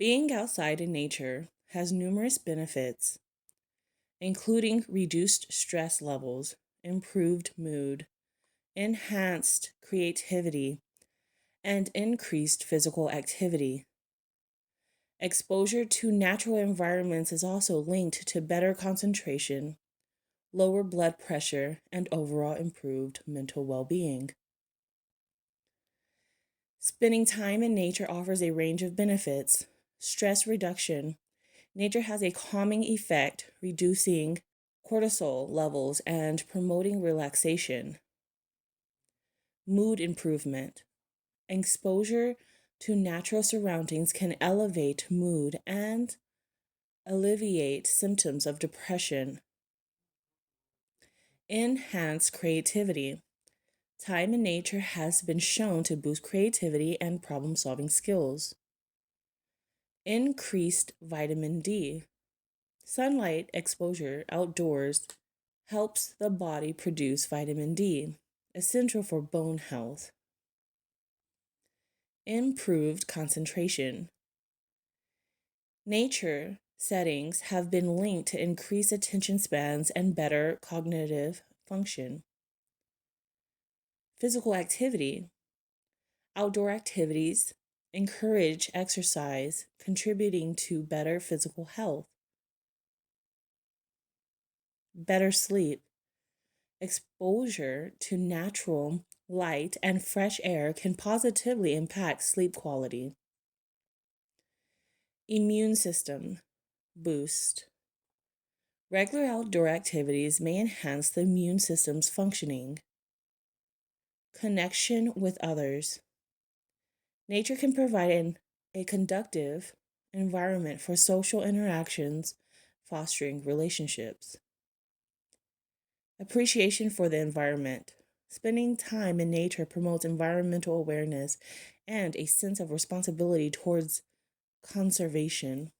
Being outside in nature has numerous benefits, including reduced stress levels, improved mood, enhanced creativity, and increased physical activity. Exposure to natural environments is also linked to better concentration, lower blood pressure, and overall improved mental well being. Spending time in nature offers a range of benefits. Stress reduction. Nature has a calming effect, reducing cortisol levels and promoting relaxation. Mood improvement. Exposure to natural surroundings can elevate mood and alleviate symptoms of depression. Enhance creativity. Time in nature has been shown to boost creativity and problem solving skills. Increased vitamin D. Sunlight exposure outdoors helps the body produce vitamin D, essential for bone health. Improved concentration. Nature settings have been linked to increased attention spans and better cognitive function. Physical activity. Outdoor activities encourage exercise, contributing to better physical health. Better sleep. Exposure to natural light and fresh air can positively impact sleep quality. Immune system boost. Regular outdoor activities may enhance the immune system's functioning. Connection with others. Nature can provide a conducive environment for social interactions, fostering relationships. Appreciation for the environment. Spending time in nature promotes environmental awareness and a sense of responsibility towards conservation.